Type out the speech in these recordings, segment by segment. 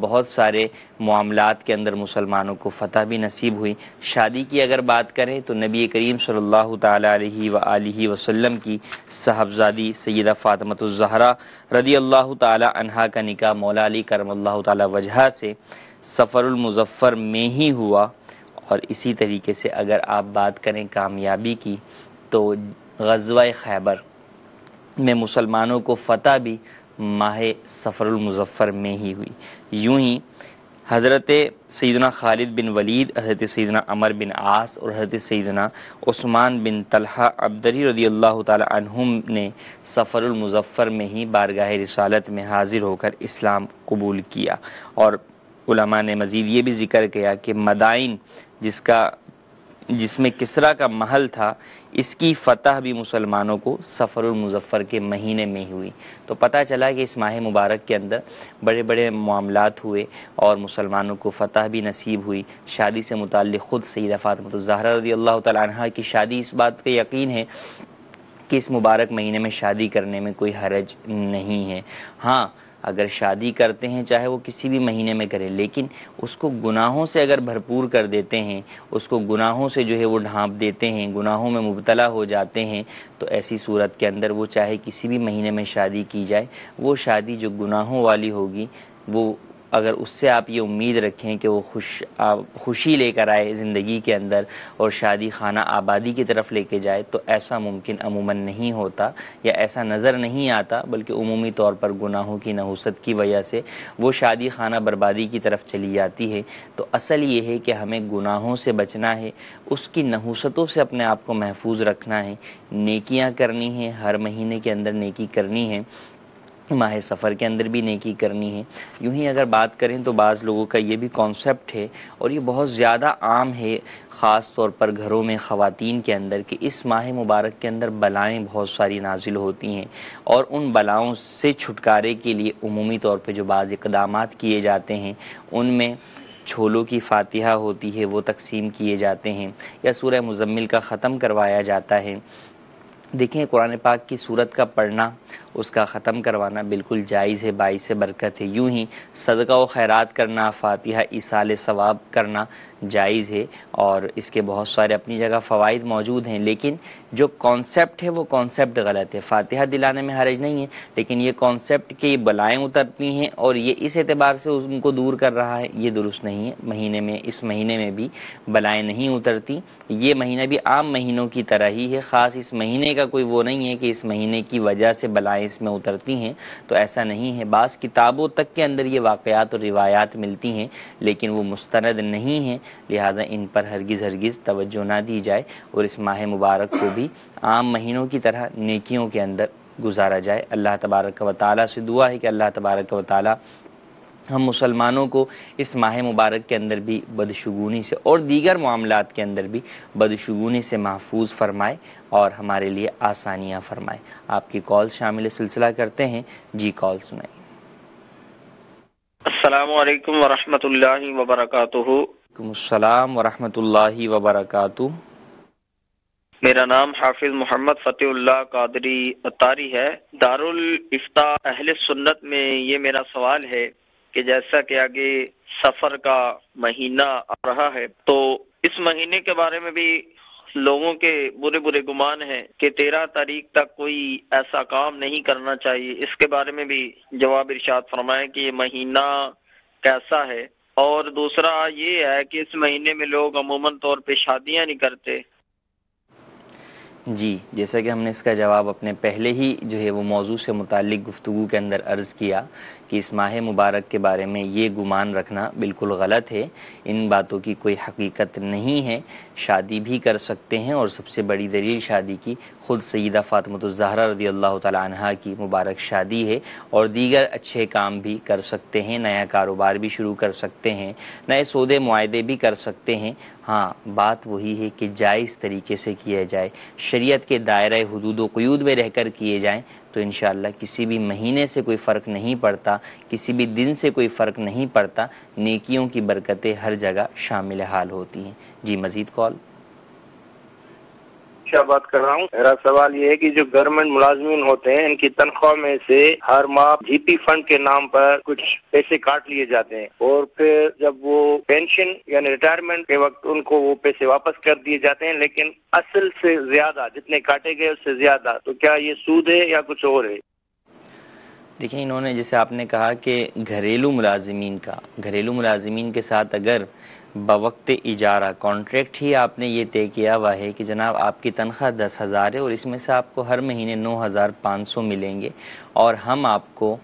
بہت سارے معاملات کے اندر مسلمانوں کو فتح بھی نصیب ہوئی۔ شادی کی اگر بات کریں تو نبی کریم صلی اللہ تعالی علیہ وآلہ وسلم کی صاحبزادی سیدہ فاطمۃ الزہرا رضی اللہ تعالی عنہا کا نکاح مولا علی کرم اللہ تعالی وجہہ سے سفر المظفر میں ہی ہوا۔ اور اسی طریقے سے اگر آپ بات کریں کامیابی کی تو غزوہ خیبر میں مسلمانوں کو فتح بھی ماہ سفر المظفر میں ہی ہوئی۔ یوں ہی حضرت سیدنا خالد بن ولید، حضرت سیدنا عمر بن عاص اور حضرت سیدنا عثمان بن طلحہ عبدری رضی اللہ تعالی عنہم نے سفر المظفر میں ہی بارگاہ رسالت میں حاضر ہو کر اسلام قبول کیا۔ اور علماء نے مزید یہ بھی ذکر کیا کہ مدائن جس میں کسریٰ کا محل تھا، اس کی فتح بھی مسلمانوں کو سفر المظفر کے مہینے میں ہی ہوئی۔ تو پتہ چلا کہ اس ماہ مبارک کے اندر بڑے بڑے معاملات ہوئے اور مسلمانوں کو فتح بھی نصیب ہوئی۔ شادی سے متعلق خود سیدہ فاطمۃ الزہرا رضی اللہ تعالی عنہا کی شادی، اس بات کا یقین ہے کہ اس مبارک مہینے میں شادی کرنے میں کوئی حرج نہیں ہے۔ ہاں، اگر شادی کرتے ہیں چاہے وہ کسی بھی مہینے میں کرے، لیکن اس کو گناہوں سے اگر بھرپور کر دیتے ہیں، اس کو گناہوں سے جو ہے وہ ڈھانپ دیتے ہیں، گناہوں میں مبتلا ہو جاتے ہیں، تو ایسی صورت کے اندر وہ چاہے کسی بھی مہینے میں شادی کی جائے، وہ شادی جو گناہوں والی ہوگی، وہ اگر اس سے آپ یہ امید رکھیں کہ وہ خوشی لے کر آئے زندگی کے اندر اور شادی خانہ آبادی کی طرف لے کے جائے، تو ایسا ممکن عموماً نہیں ہوتا یا ایسا نظر نہیں آتا، بلکہ عمومی طور پر گناہوں کی نحوست کی وجہ سے وہ شادی خانہ بربادی کی طرف چلی جاتی ہے۔ تو اصل یہ ہے کہ ہمیں گناہوں سے بچنا ہے، اس کی نحوستوں سے اپنے آپ کو محفوظ رکھنا ہے، نیکیاں کرنی ہیں، ہر مہینے کے اندر نیکی کرنی ہے، ماہ سفر کے اندر بھی نیکی کرنی ہے۔ یوں ہی اگر بات کریں تو بعض لوگوں کا یہ بھی کانسیپٹ ہے اور یہ بہت زیادہ عام ہے خاص طور پر گھروں میں خواتین کے اندر، کہ اس ماہ مبارک کے اندر بلائیں بہت ساری نازل ہوتی ہیں، اور ان بلاؤں سے چھٹکارے کے لیے عمومی طور پہ جو بعض اقدامات کیے جاتے ہیں، ان میں چھولوں کی فاتحہ ہوتی ہے، وہ تقسیم کیے جاتے ہیں، یا سورہ مزمل کا ختم کروایا جاتا ہے۔ دیکھیں، قرآن پاک کی سورت کا پڑھنا، اس کا ختم کروانا بالکل جائز ہے، باعث برکت ہے۔ یوں ہی صدقہ و خیرات کرنا، فاتحہ ایصال ثواب کرنا جائز ہے، اور اس کے بہت سارے اپنی جگہ فوائد موجود ہیں، لیکن جو کانسیپٹ ہے وہ کانسیپٹ غلط ہے۔ فاتحہ دلانے میں حرج نہیں ہے، لیکن یہ کانسیپٹ کہ بلائیں اترتی ہیں اور یہ اس اعتبار سے ان کو دور کر رہا ہے، یہ درست نہیں ہے۔ اس مہینے میں بھی بلائیں نہیں اترتی، یہ مہینہ بھی عام مہینوں کی طرح ہی ہے، خاص اس مہینے کا کوئی وہ نہیں ہے کہ اس مہینے کی وجہ سے بلائیں اس میں اترتی ہیں، تو ایسا نہیں ہے۔ بعض کتابوں تک کے اندر یہ واقعات اور روایات ملتی ہیں، لیکن وہ مستند نہیں ہیں، لہذا ان پر ہرگز توجہ نہ دی جائے، اور اس ماہ مبارک کو بھی عام مہینوں کی طرح نیکیوں کے اندر گزارا جائے۔ اللہ تبارک و تعالیٰ سے دعا ہے کہ اللہ تبارک و تعالیٰ ہم مسلمانوں کو اس ماہ مبارک کے اندر بھی بدشگونی سے اور دیگر معاملات کے اندر بھی بدشگونی سے محفوظ فرمائے اور ہمارے لیے آسانیاں فرمائے۔ آپ کی کال شامل سلسلہ کرتے ہیں، جی کال سنائیں۔ السلام علیکم ورحمۃ اللہ وبرکاتہ۔ وعلیکم السلام ورحمۃ اللہ وبرکاتہ۔ میرا نام حافظ محمد فتح اللہ قادری اتاری ہے۔ دارالافتاء اہل سنت میں یہ میرا سوال ہے کہ جیسا کہ آگے سفر کا مہینہ آ رہا ہے، تو اس مہینے کے بارے میں بھی لوگوں کے برے گمان ہیں کہ 13 تاریخ تک کوئی ایسا کام نہیں کرنا چاہیے، اس کے بارے میں بھی جواب ارشاد فرمائیں کہ یہ مہینہ کیسا ہے۔ اور دوسرا یہ ہے کہ اس مہینے میں لوگ عموماً طور پہ شادیاں نہیں کرتے۔ جی، جیسا کہ ہم نے اس کا جواب اپنے پہلے ہی جو ہے وہ موضوع سے متعلق گفتگو کے اندر عرض کیا کہ اس ماہ مبارک کے بارے میں یہ گمان رکھنا بالکل غلط ہے، ان باتوں کی کوئی حقیقت نہیں ہے۔ شادی بھی کر سکتے ہیں، اور سب سے بڑی دلیل شادی کی خود سیدہ فاطمۃ الزہرا رضی اللہ تعالی عنہا کی مبارک شادی ہے، اور دیگر اچھے کام بھی کر سکتے ہیں، نیا کاروبار بھی شروع کر سکتے ہیں، نئے سودے معاہدے بھی کر سکتے ہیں۔ ہاں، بات وہی ہے کہ جائز طریقے سے کیا جائے، شریعت کے دائرہ حدود و قیود میں رہ کر کیے جائیں، تو انشاءاللہ کسی بھی مہینے سے کوئی فرق نہیں پڑتا، کسی بھی دن سے کوئی فرق نہیں پڑتا، نیکیوں کی برکتیں ہر جگہ شامل حال ہوتی ہیں۔ جی، مزید کال۔ شاہ بات کر رہا ہوں. میرا سوال یہ ہے کہ جو گورنمنٹ ملازمین ہوتے ہیں ان کی تنخواہ میں سے ہر ماہ جی پی فنڈ کے نام پر کچھ پیسے کاٹ لیے جاتے ہیں اور پھر جب وہ پینشن یعنی ریٹائرمنٹ کے وقت ان کو وہ پیسے واپس کر دیے جاتے ہیں، لیکن اصل سے زیادہ جتنے کاٹے گئے اس سے زیادہ. تو کیا یہ سود ہے یا کچھ اور ہے؟ دیکھیں، انہوں نے جیسے آپ نے کہا کہ گھریلو ملازمین کے ساتھ اگر بوقت اجارہ کانٹریکٹ ہی آپ نے یہ طے کیا ہوا ہے کہ جناب آپ کی تنخواہ 10,000 ہے اور اس میں سے آپ کو ہر مہینے 9,500 ملیں گے اور ہم آپ کو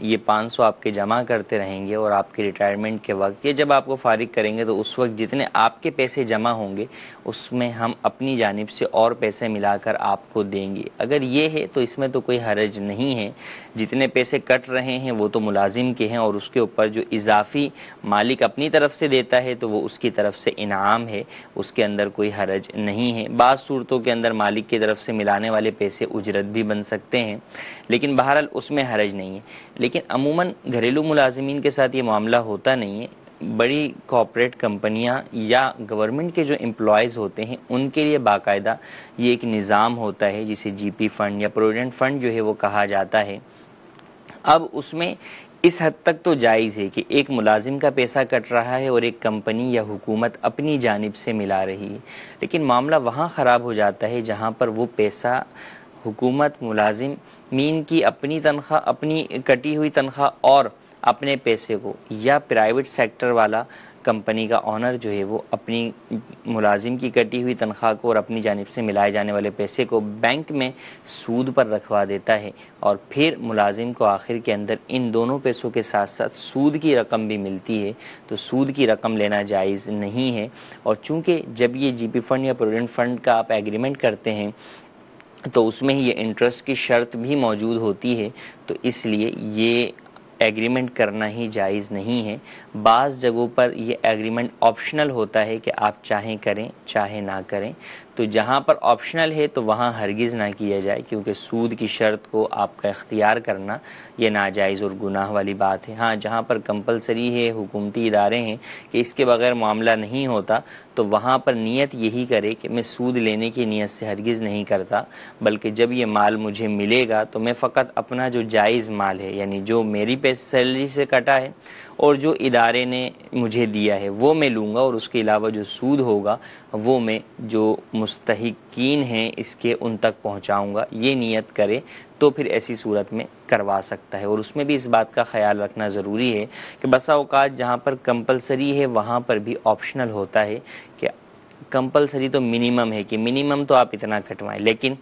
یہ 500 آپ کے جمع کرتے رہیں گے اور آپ کے ریٹائرمنٹ کے وقت یہ جب آپ کو فارغ کریں گے تو اس وقت جتنے آپ کے پیسے جمع ہوں گے اس میں ہم اپنی جانب سے اور پیسے ملا کر آپ کو دیں گے. اگر یہ ہے تو اس میں تو کوئی حرج نہیں ہے. جتنے پیسے کٹ رہے ہیں وہ تو ملازم کے ہیں اور اس کے اوپر جو اضافی مالک اپنی طرف سے دیتا ہے تو وہ اس کی طرف سے انعام ہے، اس کے اندر کوئی حرج نہیں ہے. بعض صورتوں کے اندر مالک کی طرف سے ملانے والے پیسے اجرت بھی بن سکتے ہیں، لیکن بہرحال اس میں حرج نہیں ہے. لیکن عموماً گھریلو ملازمین کے ساتھ یہ معاملہ ہوتا نہیں ہے. بڑی کوآپریٹ کمپنیاں یا گورنمنٹ کے جو امپلائیز ہوتے ہیں ان کے لیے باقاعدہ یہ ایک نظام ہوتا ہے جسے جی پی فنڈ یا پروویڈنٹ فنڈ جو ہے وہ کہا جاتا ہے. اب اس میں اس حد تک تو جائز ہے کہ ایک ملازم کا پیسہ کٹ رہا ہے اور ایک کمپنی یا حکومت اپنی جانب سے ملا رہی ہے، لیکن معاملہ وہاں خراب ہو جاتا ہے جہاں پر وہ پیسہ حکومت ملازمین کی اپنی تنخواہ، اپنی کٹی ہوئی تنخواہ اور اپنے پیسے کو، یا پرائیویٹ سیکٹر والا کمپنی کا آنر جو ہے وہ اپنی ملازم کی کٹی ہوئی تنخواہ کو اور اپنی جانب سے ملائے جانے والے پیسے کو بینک میں سود پر رکھوا دیتا ہے اور پھر ملازم کو آخر کے اندر ان دونوں پیسوں کے ساتھ ساتھ سود کی رقم بھی ملتی ہے. تو سود کی رقم لینا جائز نہیں ہے. اور چونکہ جب یہ جی پی فنڈ یا پروویڈنٹ فنڈ کا آپ ایگریمنٹ کرتے ہیں تو اس میں ہی یہ انٹرسٹ کی شرط بھی موجود ہوتی ہے، تو اس لیے یہ ایگریمنٹ کرنا ہی جائز نہیں ہے. بعض جگہوں پر یہ ایگریمنٹ آپشنل ہوتا ہے کہ آپ چاہیں کریں چاہے نہ کریں. تو جہاں پر آپشنل ہے تو وہاں ہرگز نہ کیا جائے، کیونکہ سود کی شرط کو آپ کا اختیار کرنا یہ ناجائز اور گناہ والی بات ہے. ہاں، جہاں پر کمپلسری ہے، حکومتی ادارے ہیں کہ اس کے بغیر معاملہ نہیں ہوتا، تو وہاں پر نیت یہی کرے کہ میں سود لینے کی نیت سے ہرگز نہیں کرتا، بلکہ جب یہ مال مجھے ملے گا تو میں فقط اپنا جو جائز مال ہے، یعنی جو میری سیلری سے کٹا ہے اور جو ادارے نے مجھے دیا ہے وہ میں لوں گا، اور اس کے علاوہ جو سود ہوگا وہ میں جو مستحقین ہیں اس کے ان تک پہنچاؤں گا. یہ نیت کرے تو پھر ایسی صورت میں کروا سکتا ہے. اور اس میں بھی اس بات کا خیال رکھنا ضروری ہے کہ بسا اوقات جہاں پر کمپلسری ہے وہاں پر بھی آپشنل ہوتا ہے کہ کمپلسری تو منیمم ہے کہ منیمم تو آپ اتنا کٹوائیں، لیکن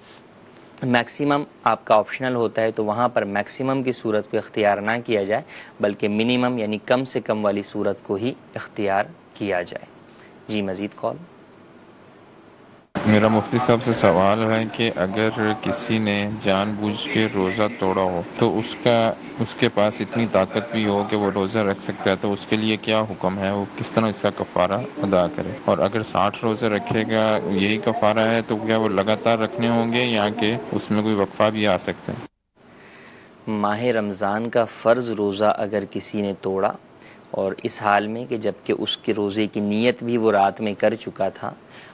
میکسیمم آپ کا آپشنل ہوتا ہے تو وہاں پر میکسیمم کی صورت کو اختیار نہ کیا جائے بلکہ منیمم یعنی کم سے کم والی صورت کو ہی اختیار کیا جائے. جی مزید کال. میرا مفتی صاحب سے سوال ہے کہ اگر کسی نے جان بوجھ کے روزہ توڑا ہو تو اس کے پاس اتنی طاقت بھی ہو کہ وہ روزہ رکھ سکتا ہے، تو اس کے لیے کیا حکم ہے؟ وہ کس طرح اس کا کفارہ ادا کرے؟ اور اگر 60 روزے رکھے گا یہی کفارہ ہے تو کیا وہ لگاتار رکھنے ہوں گے یا کہ اس میں کوئی وقفہ بھی آ سکتا ہے؟ ماہ رمضان کا فرض روزہ اگر کسی نے توڑا اور اس حال میں کہ جبکہ اس کے روزے کی نیت بھی وہ رات میں کر چکا تھا،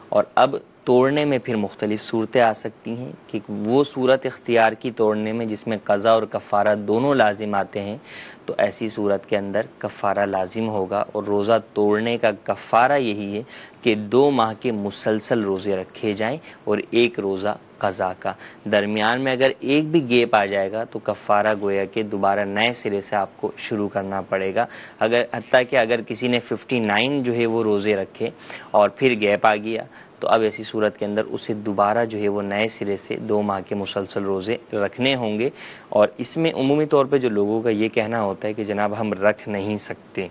اور اب توڑنے میں پھر مختلف صورتیں آ سکتی ہیں کہ وہ صورت اختیار کی توڑنے میں جس میں قضا اور کفارہ دونوں لازم آتے ہیں، تو ایسی صورت کے اندر کفارہ لازم ہوگا. اور روزہ توڑنے کا کفارہ یہی ہے کہ 2 ماہ کے مسلسل روزے رکھے جائیں اور 1 روزہ قضا کا. درمیان میں اگر ایک بھی گیپ آ جائے گا تو کفارہ گویا کہ دوبارہ نئے سرے سے آپ کو شروع کرنا پڑے گا. حتیٰ کہ اگر کسی نے 59 جو ہے وہ روزے رکھے اور پھر گیپ آ گیا تو اب ایسی صورت کے اندر اسے دوبارہ جو ہے وہ نئے سرے سے 2 ماہ کے مسلسل روزے رکھنے ہوں گے. اور اس میں عمومی طور پہ جو لوگوں کا یہ کہنا ہوتا ہے کہ جناب ہم رکھ نہیں سکتے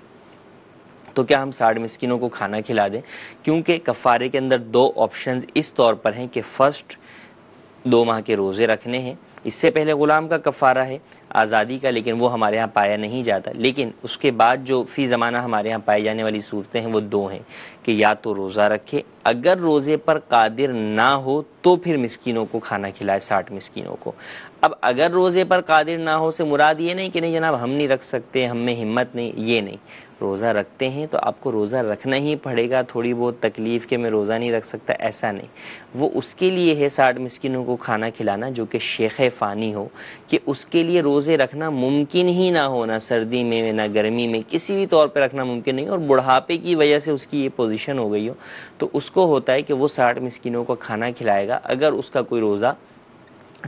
تو کیا ہم 60 مسکینوں کو کھانا کھلا دیں؟ کیونکہ کفارے کے اندر 2 آپشنز اس طور پر ہیں کہ فرسٹ 2 ماہ کے روزے رکھنے ہیں اس سے پہلے غلام کا کفارہ ہے آزادی کا، لیکن وہ ہمارے ہاں پایا نہیں جاتا. لیکن اس کے بعد جو فی زمانہ ہمارے ہاں پائی جانے والی صورتیں ہیں وہ دو ہیں کہ یا تو روزہ رکھے، اگر روزے پر قادر نہ ہو تو پھر مسکینوں کو کھانا کھلائے، 60 مسکینوں کو. اب اگر روزے پر قادر نہ ہو سے مراد یہ نہیں کہ نہیں جناب ہم نہیں رکھ سکتے، ہم میں ہمت نہیں، یہ نہیں. روزہ رکھتے ہیں تو آپ کو روزہ رکھنا ہی پڑے گا، تھوڑی بہت تکلیف کہ میں روزہ نہیں رکھ سکتا ایسا نہیں. وہ اس کے لیے ہے 60 مسکینوں کو کھانا کھلانا جو کہ شیخ فانی ہو، کہ اس کے لیے روزے رکھنا ممکن ہی نہ ہو، نہ سردی میں نہ گرمی میں، کسی بھی طور پہ رکھنا ممکن نہیں، اور بڑھاپے کی وجہ سے اس کی یہ پوزیشن ہو گئی ہو تو اس کو ہوتا ہے کہ وہ 60 مسکینوں کو کھانا کھلائے گا اگر اس کا کوئی روزہ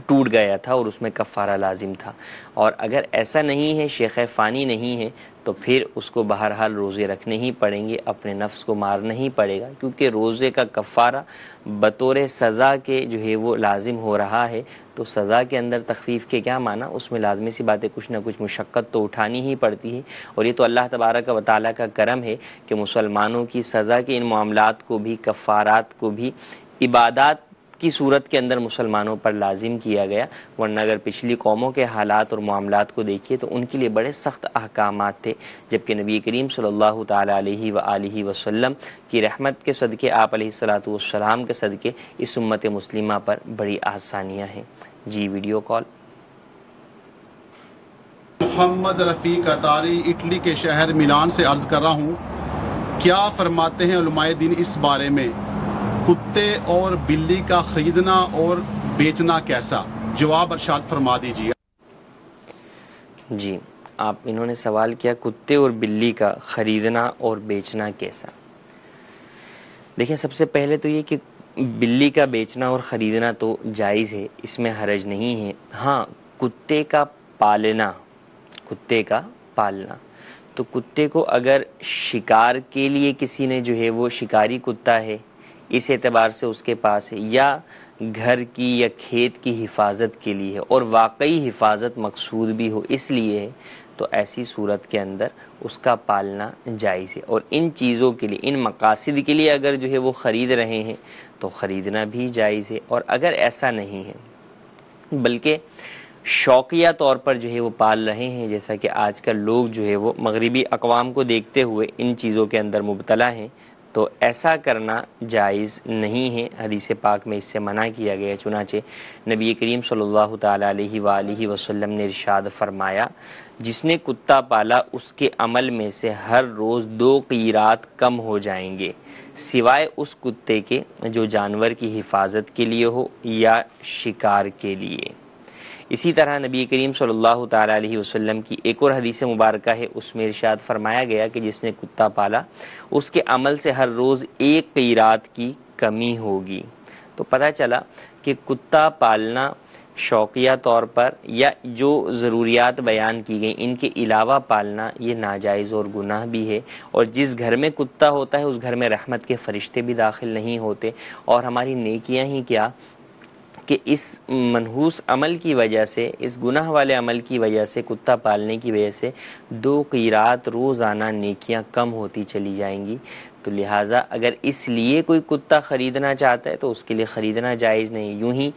ٹوٹ گیا تھا اور اس میں کفارہ لازم تھا. اور اگر ایسا نہیں ہے، شیخ فانی نہیں ہے، تو پھر اس کو بہرحال روزے رکھنے ہی پڑیں گے، اپنے نفس کو مارنا ہی پڑے گا، کیونکہ روزے کا کفارہ بطور سزا کے جو ہے وہ لازم ہو رہا ہے. تو سزا کے اندر تخفیف کے کیا معنی، اس میں لازمی سی باتیں کچھ نہ کچھ مشقت تو اٹھانی ہی پڑتی ہے. اور یہ تو اللہ تبارک و تعالیٰ کا کرم ہے کہ مسلمانوں کی سزا کے ان معاملات کو بھی، کفارات کو بھی عبادات کی صورت کے اندر مسلمانوں پر لازم کیا گیا. ورنہ اگر پچھلی قوموں کے حالات اور معاملات کو دیکھیے تو ان کے لیے بڑے سخت احکامات تھے، جبکہ نبی کریم صلی اللہ تعالی علیہ وآلہ وسلم کی رحمت کے صدقے، آپ علیہ الصلوۃ والسلام کے صدقے اس امت مسلمہ پر بڑی آسانیاں ہیں. جی ویڈیو کال. محمد رفیق اطاری اٹلی کے شہر میلان سے عرض کر رہا ہوں، کیا فرماتے ہیں علماء دین اس بارے میں، کتے اور بلی کا خریدنا اور بیچنا کیسا؟ جواب ارشاد فرما دیجیے. جی انہوں نے سوال کیا کتے اور بلی کا خریدنا اور بیچنا کیسا. دیکھیں سب سے پہلے تو یہ کہ بلی کا بیچنا اور خریدنا تو جائز ہے، اس میں حرج نہیں ہے. ہاں کتے کا پالنا تو کتے کو اگر شکار کے لیے کسی نے جو ہے وہ شکاری کتا ہے اس اعتبار سے اس کے پاس ہے، یا گھر کی یا کھیت کی حفاظت کے لیے ہے اور واقعی حفاظت مقصود بھی ہو اس لیے ہے، تو ایسی صورت کے اندر اس کا پالنا جائز ہے. اور ان چیزوں کے لیے، ان مقاصد کے لیے اگر جو ہے وہ خرید رہے ہیں تو خریدنا بھی جائز ہے. اور اگر ایسا نہیں ہے بلکہ شوقیہ طور پر جو ہے وہ پال رہے ہیں، جیسا کہ آج کل لوگ جو ہے وہ مغربی اقوام کو دیکھتے ہوئے ان چیزوں کے اندر مبتلا ہیں، تو ایسا کرنا جائز نہیں ہے. حدیث پاک میں اس سے منع کیا گیا ہے. چنانچہ نبی کریم صلی اللہ تعالی علیہ وآلہ وسلم نے ارشاد فرمایا، جس نے کتا پالا اس کے عمل میں سے ہر روز 2 قیرات کم ہو جائیں گے، سوائے اس کتے کے جو جانور کی حفاظت کے لیے ہو یا شکار کے لیے. اسی طرح نبی کریم صلی اللہ تعالی علیہ وسلم کی ایک اور حدیث مبارکہ ہے، اس میں ارشاد فرمایا گیا کہ جس نے کتا پالا اس کے عمل سے ہر روز 1 قیرات کی کمی ہوگی. تو پتہ چلا کہ کتا پالنا شوقیہ طور پر یا جو ضروریات بیان کی گئیں ان کے علاوہ پالنا یہ ناجائز اور گناہ بھی ہے. اور جس گھر میں کتا ہوتا ہے اس گھر میں رحمت کے فرشتے بھی داخل نہیں ہوتے، اور ہماری نیکیاں ہی کیا کہ اس منحوس عمل کی وجہ سے، اس گناہ والے عمل کی وجہ سے، کتا پالنے کی وجہ سے 2 قیرات روزانہ نیکیاں کم ہوتی چلی جائیں گی. تو لہٰذا اگر اس لیے کوئی کتا خریدنا چاہتا ہے تو اس کے لیے خریدنا جائز نہیں. یوں ہی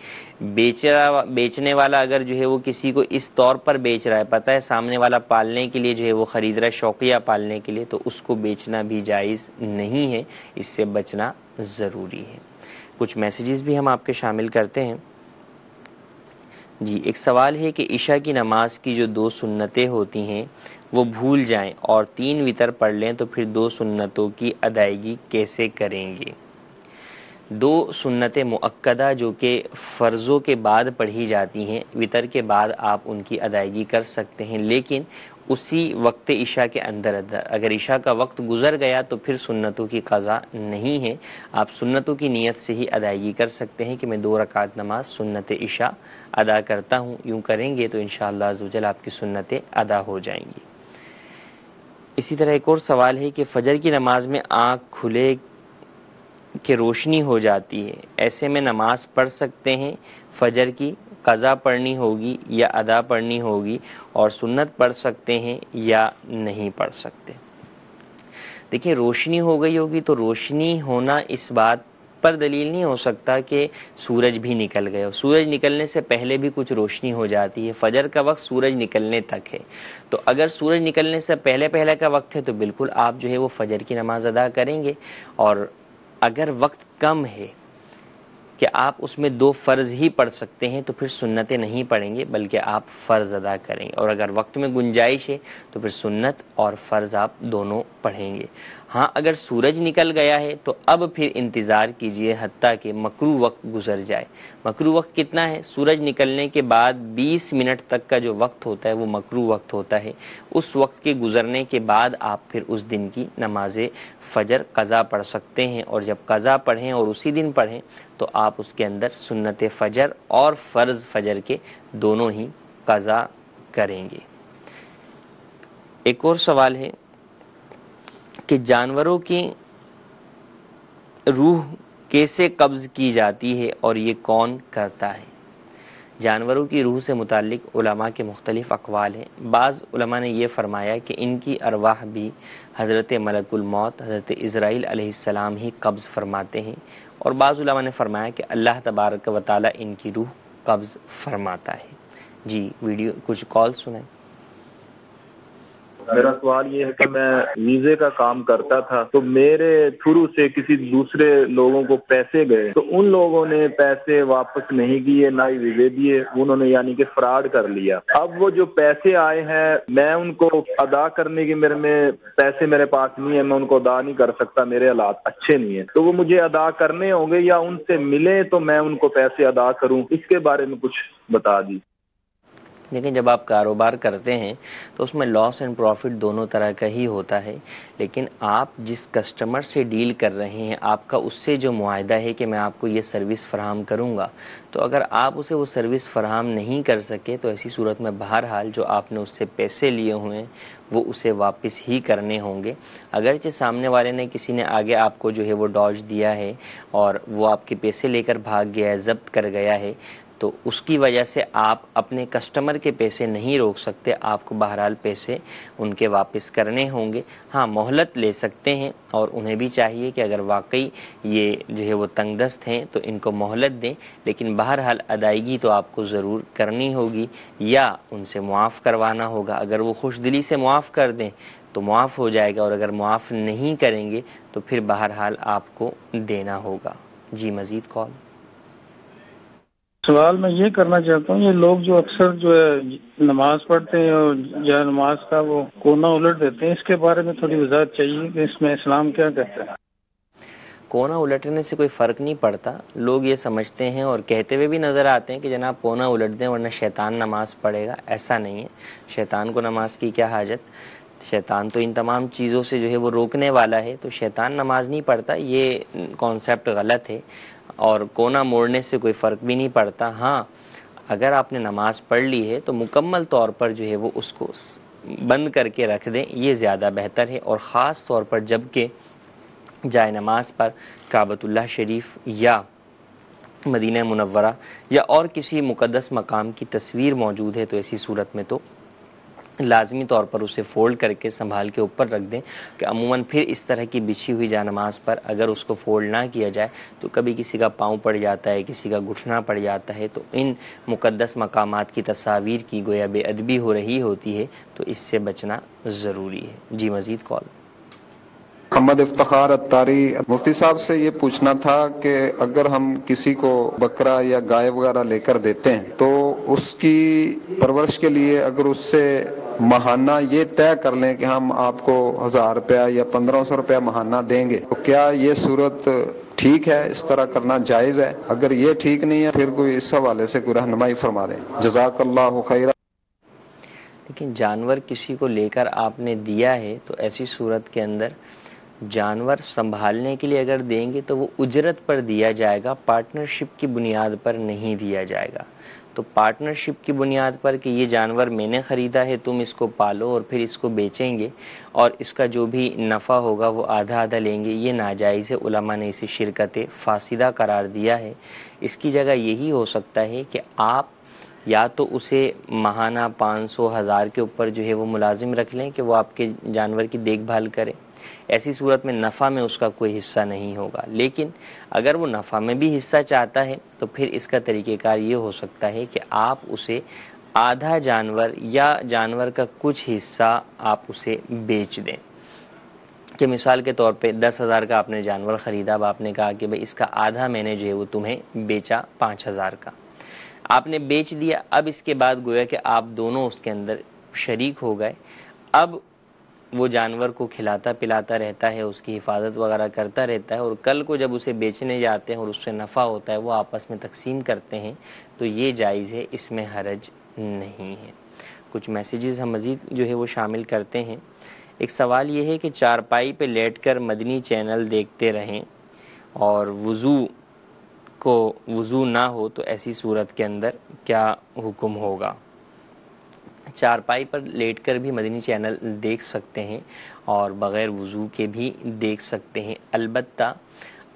بیچنے والا اگر جو ہے وہ کسی کو اس طور پر بیچ رہا ہے، پتہ ہے سامنے والا پالنے کے لیے جو ہے وہ خرید رہا ہے شوقیہ پالنے کے لیے، تو اس کو بیچنا بھی جائز نہیں ہے، اس سے بچنا ضروری ہے. کچھ میسیجز بھی ہم آپ کے شامل کرتے ہیں. جی ایک سوال ہے کہ عشاء کی نماز کی جو 2 سنتیں ہوتی ہیں وہ بھول جائیں اور 3 وتر پڑھ لیں تو پھر 2 سنتوں کی ادائیگی کیسے کریں گے؟ 2 سنتیں مؤکدہ جو کہ فرضوں کے بعد پڑھی جاتی ہیں، وتر کے بعد آپ ان کی ادائیگی کر سکتے ہیں، لیکن اسی وقت عشاء کے اندر اگر عشاء کا وقت گزر گیا تو پھر سنتوں کی قضا نہیں ہے. آپ سنتوں کی نیت سے ہی ادائیگی کر سکتے ہیں کہ میں 2 رکعت نماز سنت عشاء ادا کرتا ہوں. یوں کریں گے تو انشاءاللہ عزوجل آپ کی سنتیں ادا ہو جائیں گی. اسی طرح ایک اور سوال ہے کہ فجر کی نماز میں آنکھ کھلے کہ روشنی ہو جاتی ہے، ایسے میں نماز پڑھ سکتے ہیں؟ فجر کی قضا پڑھنی ہوگی یا ادا پڑھنی ہوگی، اور سنت پڑھ سکتے ہیں یا نہیں پڑھ سکتے؟ دیکھیں روشنی ہو گئی ہوگی تو روشنی ہونا اس بات پر دلیل نہیں ہو سکتا کہ سورج بھی نکل گئے. سورج نکلنے سے پہلے بھی کچھ روشنی ہو جاتی ہے. فجر کا وقت سورج نکلنے تک ہے. تو اگر سورج نکلنے سے پہلے کا وقت ہے تو بالکل آپ جو ہے وہ فجر کی نماز ادا کریں گے. اور اگر وقت کم ہے کہ آپ اس میں 2 فرض ہی پڑھ سکتے ہیں تو پھر سنتیں نہیں پڑھیں گے بلکہ آپ فرض ادا کریں گے. اور اگر وقت میں گنجائش ہے تو پھر سنت اور فرض آپ دونوں پڑھیں گے. ہاں اگر سورج نکل گیا ہے تو اب پھر انتظار کیجئے حتیٰ کہ مکروہ وقت گزر جائے. مکروہ وقت کتنا ہے؟ سورج نکلنے کے بعد 20 منٹ تک کا جو وقت ہوتا ہے وہ مکروہ وقت ہوتا ہے. اس وقت کے گزرنے کے بعد آپ پھر اس دن کی نماز فجر قضا پڑھ سکتے ہیں. اور جب قضا پڑھیں اور اسی دن پڑھیں تو آپ اس کے اندر سنت فجر اور فرض فجر کے دونوں ہی قضا کریں گے. ایک اور سوال ہے کہ جانوروں کی روح کیسے قبض کی جاتی ہے اور یہ کون کرتا ہے؟ جانوروں کی روح سے متعلق علماء کے مختلف اقوال ہیں. بعض علماء نے یہ فرمایا کہ ان کی ارواح بھی حضرت ملک الموت حضرت اسرائیل علیہ السلام ہی قبض فرماتے ہیں. اور بعض علماء نے فرمایا کہ اللہ تبارک و تعالی ان کی روح قبض فرماتا ہے. جی ویڈیو کچھ کال سنیں. میرا سوال یہ ہے کہ میں ویزے کا کام کرتا تھا تو میرے تھرو سے کسی دوسرے لوگوں کو پیسے گئے تو ان لوگوں نے پیسے واپس نہیں کیے نہ ہی ویزے دیے. انہوں نے یعنی کہ فراڈ کر لیا. اب وہ جو پیسے آئے ہیں میں ان کو ادا کرنے کی پیسے میرے پاس نہیں ہے, میں ان کو ادا نہیں کر سکتا, میرے حالات اچھے نہیں ہیں. تو وہ مجھے ادا کرنے ہوں گے یا ان سے ملے تو میں ان کو پیسے ادا کروں؟ اس کے بارے میں کچھ بتا دی. لیکن جب آپ کاروبار کرتے ہیں تو اس میں لاس اینڈ پروفٹ دونوں طرح کا ہی ہوتا ہے. لیکن آپ جس کسٹمر سے ڈیل کر رہے ہیں آپ کا اس سے جو معاہدہ ہے کہ میں آپ کو یہ سروس فراہم کروں گا, تو اگر آپ اسے وہ سروس فراہم نہیں کر سکے تو ایسی صورت میں بہرحال جو آپ نے اس سے پیسے لیے ہوئے ہیں وہ اسے واپس ہی کرنے ہوں گے. اگرچہ سامنے والے نے کسی نے آگے آپ کو جو ہے وہ ڈاج دیا ہے اور وہ آپ کے پیسے لے کر بھاگ گیا ہے, ضبط کر گیا ہے, تو اس کی وجہ سے آپ اپنے کسٹمر کے پیسے نہیں روک سکتے. آپ کو بہرحال پیسے ان کے واپس کرنے ہوں گے. ہاں مہلت لے سکتے ہیں اور انہیں بھی چاہیے کہ اگر واقعی یہ جو ہے وہ تنگ دست ہیں تو ان کو مہلت دیں, لیکن بہرحال ادائیگی تو آپ کو ضرور کرنی ہوگی یا ان سے معاف کروانا ہوگا. اگر وہ خوش دلی سے معاف کر دیں تو معاف ہو جائے گا, اور اگر معاف نہیں کریں گے تو پھر بہرحال آپ کو دینا ہوگا. جی مزید کال. سوال میں یہ کرنا چاہتا ہوں, یہ لوگ جو اکثر جو ہے نماز پڑھتے ہیں اور یا نماز کا وہ کونا الٹ دیتے ہیں, اس کے بارے میں تھوڑی وضاحت چاہیے کہ اس میں اسلام کیا کہتا ہے. کونا الٹنے سے کوئی فرق نہیں پڑتا. لوگ یہ سمجھتے ہیں اور کہتے ہوئے بھی نظر آتے ہیں کہ جناب کونا الٹ دیں ورنہ شیطان نماز پڑھے گا. ایسا نہیں ہے. شیطان کو نماز کی کیا حاجت؟ شیطان تو ان تمام چیزوں سے جو ہے وہ روکنے والا ہے, تو شیطان نماز نہیں پڑھتا. یہ کانسیپٹ غلط ہے اور کونا موڑنے سے کوئی فرق بھی نہیں پڑتا. ہاں اگر آپ نے نماز پڑھ لی ہے تو مکمل طور پر جو ہے وہ اس کو بند کر کے رکھ دیں, یہ زیادہ بہتر ہے. اور خاص طور پر جب کہ جائے نماز پر کعبۃ اللہ شریف یا مدینہ منورہ یا اور کسی مقدس مقام کی تصویر موجود ہے تو ایسی صورت میں تو لازمی طور پر اسے فولڈ کر کے سنبھال کے اوپر رکھ دیں. کہ عموماً پھر اس طرح کی بچھی ہوئی جائے نماز پر اگر اس کو فولڈ نہ کیا جائے تو کبھی کسی کا پاؤں پڑ جاتا ہے, کسی کا گھٹنا پڑ جاتا ہے, تو ان مقدس مقامات کی تصاویر کی گویا بے ادبی ہو رہی ہوتی ہے, تو اس سے بچنا ضروری ہے. جی مزید کال. محمد افتخار اتاری. مفتی صاحب سے یہ پوچھنا تھا کہ اگر ہم کسی کو بکرا یا گائے وغیرہ لے کر دیتے ہیں تو اس کی پرورش کے لیے اگر اس سے ماہانہ یہ طے کر لیں کہ ہم آپ کو 1000 روپیہ یا 1500 روپیہ ماہانہ دیں گے, تو کیا یہ صورت ٹھیک ہے؟ اس طرح کرنا جائز ہے؟ اگر یہ ٹھیک نہیں ہے پھر کوئی اس حوالے سے کوئی رہنمائی فرما دیں. جزاک اللہ خیرہ. لیکن جانور کسی کو لے کر آپ نے دیا ہے تو ایسی صورت کے اندر جانور سنبھالنے کے لیے اگر دیں گے تو وہ اجرت پر دیا جائے گا, پارٹنرشپ کی بنیاد پر نہیں دیا جائے گا. تو پارٹنرشپ کی بنیاد پر کہ یہ جانور میں نے خریدا ہے, تم اس کو پالو اور پھر اس کو بیچیں گے اور اس کا جو بھی نفع ہوگا وہ آدھا آدھا لیں گے, یہ ناجائز ہے. علماء نے اسے شرکت فاسدہ قرار دیا ہے. اس کی جگہ یہی ہو سکتا ہے کہ آپ یا تو اسے ماہانہ 500 1000 کے اوپر جو ہے وہ ملازم رکھ لیں کہ وہ آپ کے جانور کی دیکھ بھال کرے, ایسی صورت میں نفع میں اس کا کوئی حصہ نہیں ہوگا. لیکن اگر وہ نفع میں بھی حصہ چاہتا ہے تو پھر اس کا طریقہ کار یہ ہو سکتا ہے کہ آپ اسے آدھا جانور یا جانور کا کچھ حصہ آپ اسے بیچ دیں. کہ مثال کے طور پہ 10,000 کا آپ نے جانور خریدا، اب آپ نے کہا کہ بھئی اس کا آدھا میں نے جو ہے وہ تمہیں بیچا 5,000 کا، آپ نے بیچ دیا. اب اس کے بعد گویا کہ آپ دونوں اس کے اندر شریک ہو گئے. اب وہ جانور کو کھلاتا پلاتا رہتا ہے، اس کی حفاظت وغیرہ کرتا رہتا ہے، اور کل کو جب اسے بیچنے جاتے ہیں اور اس سے نفع ہوتا ہے وہ آپس میں تقسیم کرتے ہیں تو یہ جائز ہے، اس میں حرج نہیں ہے. کچھ میسیجز ہم مزید جو ہے وہ شامل کرتے ہیں. ایک سوال یہ ہے کہ چارپائی پہ لیٹ کر مدنی چینل دیکھتے رہیں اور وضو نہ ہو تو ایسی صورت کے اندر کیا حکم ہوگا؟ چارپائی پر لیٹ کر بھی مدنی چینل دیکھ سکتے ہیں اور بغیر وضو کے بھی دیکھ سکتے ہیں. البتہ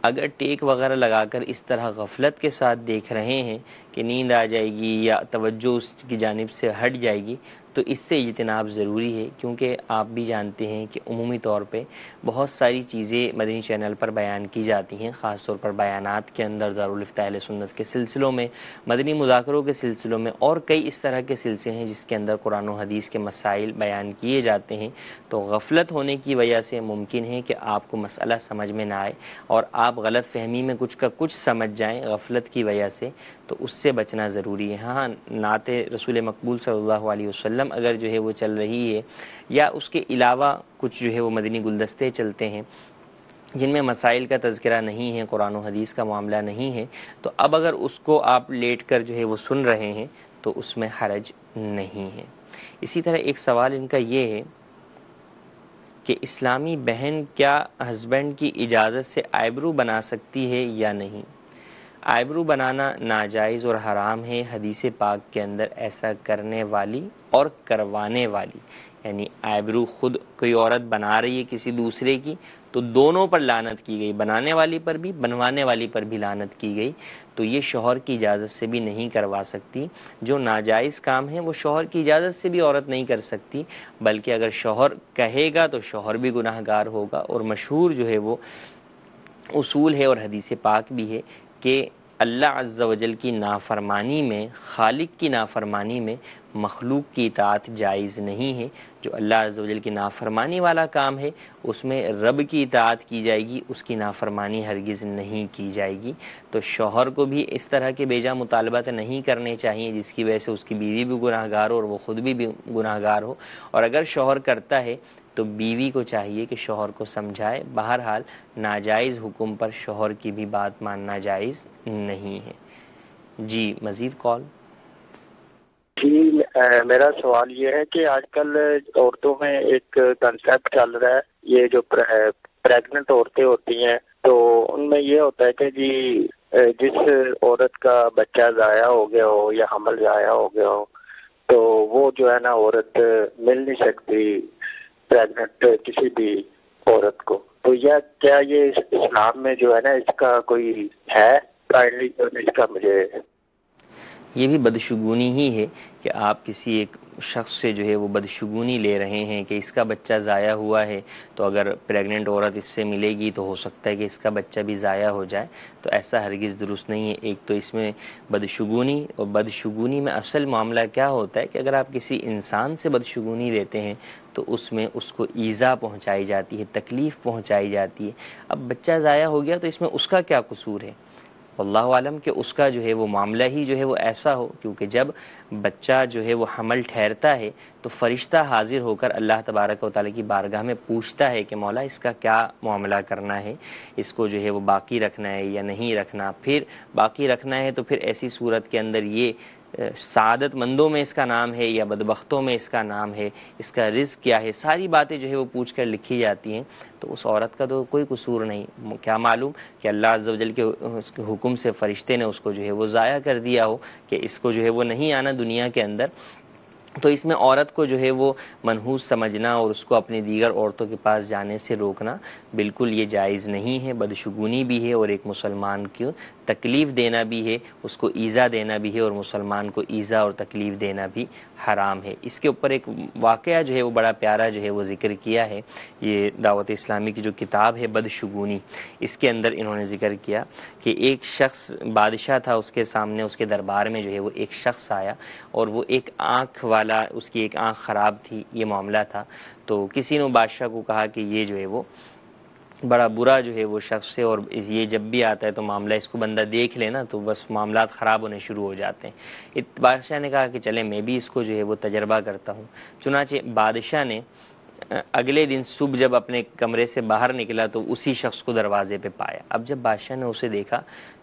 اگر ٹیک وغیرہ لگا کر اس طرح غفلت کے ساتھ دیکھ رہے ہیں کہ نیند آ جائے گی یا توجہ اس کی جانب سے ہٹ جائے گی تو اس سے اجتناب ضروری ہے، کیونکہ آپ بھی جانتے ہیں کہ عمومی طور پہ بہت ساری چیزیں مدنی چینل پر بیان کی جاتی ہیں، خاص طور پر بیانات کے اندر، دارالفتاء اہل سنت کے سلسلوں میں، مدنی مذاکروں کے سلسلوں میں، اور کئی اس طرح کے سلسلے ہیں جس کے اندر قرآن و حدیث کے مسائل بیان کیے جاتے ہیں. تو غفلت ہونے کی وجہ سے ممکن ہے کہ آپ کو مسئلہ سمجھ میں نہ آئے اور آپ غلط فہمی میں کچھ کا کچھ سمجھ جائیں غفلت کی وجہ سے، تو اس سے بچنا ضروری ہے. ہاں، نعت رسول مقبول صلی اللہ علیہ وسلم اگر جو ہے وہ چل رہی ہے یا اس کے علاوہ کچھ جو ہے وہ مدنی گلدستے چلتے ہیں جن میں مسائل کا تذکرہ نہیں ہے، قرآن و حدیث کا معاملہ نہیں ہے، تو اب اگر اس کو آپ لیٹ کر جو ہے وہ سن رہے ہیں تو اس میں حرج نہیں ہے. اسی طرح ایک سوال ان کا یہ ہے کہ اسلامی بہن کیا ہسبینڈ کی اجازت سے آئیبرو بنا سکتی ہے یا نہیں؟ آئیبرو بنانا ناجائز اور حرام ہے. حدیث پاک کے اندر ایسا کرنے والی اور کروانے والی، یعنی آئیبرو خود کوئی عورت بنا رہی ہے کسی دوسرے کی تو دونوں پر لعنت کی گئی، بنانے والی پر بھی بنوانے والی پر بھی لعنت کی گئی. تو یہ شوہر کی اجازت سے بھی نہیں کروا سکتی. جو ناجائز کام ہے وہ شوہر کی اجازت سے بھی عورت نہیں کر سکتی، بلکہ اگر شوہر کہے گا تو شوہر بھی گناہ گار ہوگا. اور مشہور جو ہے وہ اصول ہے اور حدیث پاک بھی ہے کہ اللہ عز و جل کی نافرمانی میں، خالق کی نافرمانی میں مخلوق کی اطاعت جائز نہیں ہے. جو اللہ عز و جل کی نافرمانی والا کام ہے اس میں رب کی اطاعت کی جائے گی، اس کی نافرمانی ہرگز نہیں کی جائے گی. تو شوہر کو بھی اس طرح کے بیجا مطالبات نہیں کرنے چاہیے جس کی وجہ سے اس کی بیوی بھی گناہ گار ہو اور وہ خود بھی گناہ گار ہو. اور اگر شوہر کرتا ہے تو بیوی کو چاہیے کہ شوہر کو سمجھائے. بہرحال ناجائز حکم پر شوہر کی بھی بات ماننا جائز نہیں ہے. جی مزید کال. جی میرا سوال یہ ہے کہ آج کل عورتوں میں ایک کنسیپٹ چل رہا ہے، یہ جو پریگننٹ عورتیں ہوتی ہیں تو ان میں یہ ہوتا ہے کہ جی جس عورت کا بچہ ضائع ہو گیا ہو یا حمل ضائع ہو گیا ہو تو وہ جو ہے نا عورت مل نہیں سکتی پریگننٹ کسی بھی عورت کو. تو کیا یہ اسلام میں جو ہے نا اس کا کوئی ہے؟ کائنڈلی اس کا مجھے. یہ بھی بدشگونی ہی ہے کہ آپ کسی ایک شخص سے جو ہے وہ بدشگونی لے رہے ہیں کہ اس کا بچہ ضائع ہوا ہے تو اگر پریگننٹ عورت اس سے ملے گی تو ہو سکتا ہے کہ اس کا بچہ بھی ضائع ہو جائے. تو ایسا ہرگز درست نہیں ہے. ایک تو اس میں بدشگونی، اور بدشگونی میں اصل معاملہ کیا ہوتا ہے کہ اگر آپ کسی انسان سے بدشگونی لیتے ہیں تو اس میں اس کو ایذا پہنچائی جاتی ہے، تکلیف پہنچائی جاتی ہے. اب بچہ ضائع ہو گیا تو اس میں اس کا کیا قصور ہے؟ اللہ عالم کہ اس کا جو ہے وہ معاملہ ہی جو ہے وہ ایسا ہو، کیونکہ جب بچہ جو ہے وہ حمل ٹھہرتا ہے تو فرشتہ حاضر ہو کر اللہ تبارک و تعالیٰ کی بارگاہ میں پوچھتا ہے کہ مولا اس کا کیا معاملہ کرنا ہے، اس کو جو ہے وہ باقی رکھنا ہے یا نہیں رکھنا. پھر باقی رکھنا ہے تو پھر ایسی صورت کے اندر یہ سعادت مندوں میں اس کا نام ہے یا بدبختوں میں اس کا نام ہے، اس کا رزق کیا ہے، ساری باتیں جو ہے وہ پوچھ کر لکھی جاتی ہیں. تو اس عورت کا تو کوئی قصور نہیں. کیا معلوم کہ اللہ عز و جل کے حکم سے فرشتے نے اس کو جو ہے وہ ضائع کر دیا ہو کہ اس کو جو ہے وہ نہیں آنا دنیا کے اندر. تو اس میں عورت کو جو ہے وہ منحوس سمجھنا اور اس کو اپنی دیگر عورتوں کے پاس جانے سے روکنا بالکل یہ جائز نہیں ہے، بدشگونی بھی ہے اور ایک مسلمان کو تکلیف دینا بھی ہے، اس کو ایذا دینا بھی ہے، اور مسلمان کو ایذا اور تکلیف دینا بھی حرام ہے۔ اس کے اوپر ایک واقعہ جو ہے وہ بڑا پیارا جو ہے وہ ذکر کیا ہے، یہ دعوت اسلامی کی جو کتاب ہے بدشگونی، اس کے اندر انہوں نے ذکر کیا کہ ایک شخص بادشاہ تھا، اس کے سامنے اس کے دربار میں جو ہے وہ ایک شخص آیا اور وہ ایک آنکھ والا، اس کی ایک آنکھ خراب تھی، یہ معاملہ تھا۔ تو کسی نے بادشاہ کو کہا کہ یہ جو ہے وہ بڑا برا جو ہے وہ شخص ہے، اور یہ جب بھی آتا ہے تو معاملہ اس کو بندہ دیکھ لے نا تو بس معاملات خراب ہونے شروع ہو جاتے ہیں۔ بادشاہ نے کہا کہ چلے میں بھی اس کو جو ہے وہ تجربہ کرتا ہوں۔ چنانچہ بادشاہ نے اگلے دن صبح جب اپنے کمرے سے باہر نکلا تو اسی شخص کو دروازے پہ پایا۔ اب جب بادشاہ نے اسے دیکھا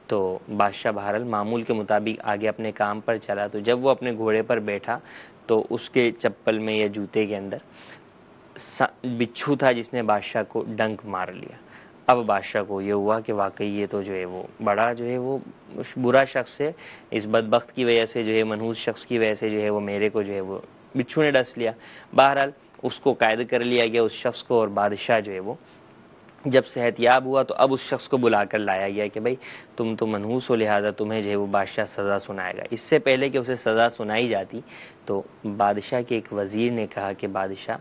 تو بادشاہ بہرحال معمول کے مطابق آگے اپنے کام پر چلا، تو جب وہ اپنے گھوڑے پر بیٹھا تو اس کے چپل میں یا جوتے کے اندر بچھو تھا جس نے بادشاہ کو ڈنک مار لیا۔ اب بادشاہ کو یہ ہوا کہ واقعی یہ تو جو ہے وہ بڑا جو ہے وہ برا شخص ہے، اس بدبخت کی وجہ سے جو ہے منحوس شخص کی وجہ سے جو ہے وہ میرے کو جو ہے وہ بچھو نے ڈس لیا۔ بہرحال اس کو قید کر لیا گیا اس شخص کو، اور بادشاہ جو ہے وہ جب صحت یاب ہوا تو اب اس شخص کو بلا کر لایا گیا کہ بھائی تم تو منحوس ہو، لہذا تمہیں جو ہے وہ بادشاہ سزا سنائے گا۔ اس سے پہلے کہ اسے سزا سنائی جاتی تو بادشاہ کے ایک وزیر نے کہا کہ بادشاہ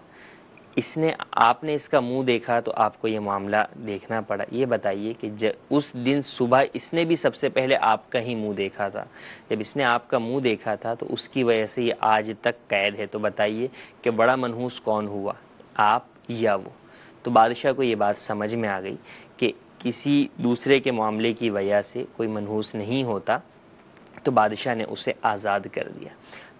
آپ نے اس کا منہ دیکھا تو آپ کو یہ معاملہ دیکھنا پڑا، یہ بتائیے کہ اس دن صبح اس نے بھی سب سے پہلے آپ کا ہی منہ دیکھا تھا، جب اس نے آپ کا منہ دیکھا تھا تو اس کی وجہ سے یہ آج تک قید ہے، تو بتائیے کہ بڑا منحوس کون ہوا، آپ یا وہ؟ تو بادشاہ کو یہ بات سمجھ میں آ گئی کہ کسی دوسرے کے معاملے کی وجہ سے کوئی منحوس نہیں ہوتا، تو بادشاہ نے اسے آزاد کر دیا۔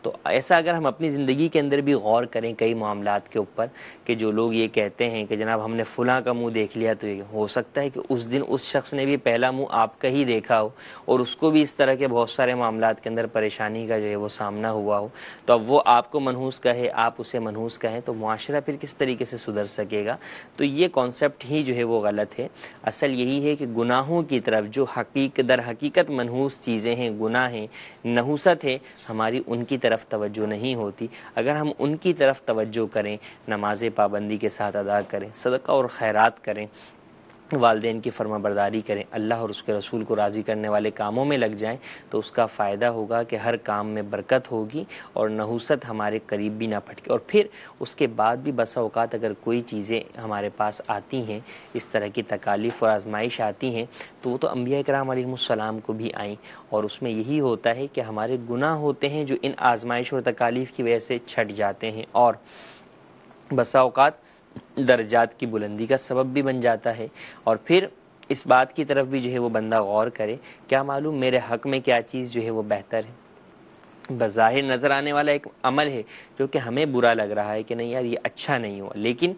تو ایسا اگر ہم اپنی زندگی کے اندر بھی غور کریں کئی معاملات کے اوپر کہ جو لوگ یہ کہتے ہیں کہ جناب ہم نے فلاں کا منہ دیکھ لیا، تو یہ ہو سکتا ہے کہ اس دن اس شخص نے بھی پہلا منہ آپ کا ہی دیکھا ہو اور اس کو بھی اس طرح کے بہت سارے معاملات کے اندر پریشانی کا جو ہے وہ سامنا ہوا ہو، تو اب وہ آپ کو منحوس کہے، آپ اسے منحوس کہیں، تو معاشرہ پھر کس طریقے سے سدھر سکے گا؟ تو یہ کانسیپٹ ہی جو ہے وہ غلط ہے۔ اصل یہی ہے کہ گناہوں کی طرف جو در حقیقت منحوس چیزیں ہیں، گناہ ہیں، نحوست ہے، ہماری ان کی طرف توجہ نہیں ہوتی۔ اگر ہم ان کی طرف توجہ کریں، نماز پابندی کے ساتھ ادا کریں، صدقہ اور خیرات کریں، والدین کی فرما برداری کریں، اللہ اور اس کے رسول کو راضی کرنے والے کاموں میں لگ جائیں، تو اس کا فائدہ ہوگا کہ ہر کام میں برکت ہوگی اور نحوست ہمارے قریب بھی نہ پھٹکے۔ اور پھر اس کے بعد بھی بسا اوقات اگر کوئی چیزیں ہمارے پاس آتی ہیں، اس طرح کی تکالیف اور آزمائش آتی ہیں، تو وہ تو انبیاء کرام علیہ السلام کو بھی آئیں، اور اس میں یہی ہوتا ہے کہ ہمارے گناہ ہوتے ہیں جو ان آزمائش اور تکالیف کی وجہ سے چھٹ جاتے ہیں، اور بسا اوقات درجات کی بلندی کا سبب بھی بن جاتا ہے۔ اور پھر اس بات کی طرف بھی جو ہے وہ بندہ غور کرے، کیا معلوم میرے حق میں کیا چیز جو ہے وہ بہتر ہے۔ بظاہر نظر آنے والا ایک عمل ہے جو کہ ہمیں برا لگ رہا ہے کہ نہیں یار یہ اچھا نہیں ہوا، لیکن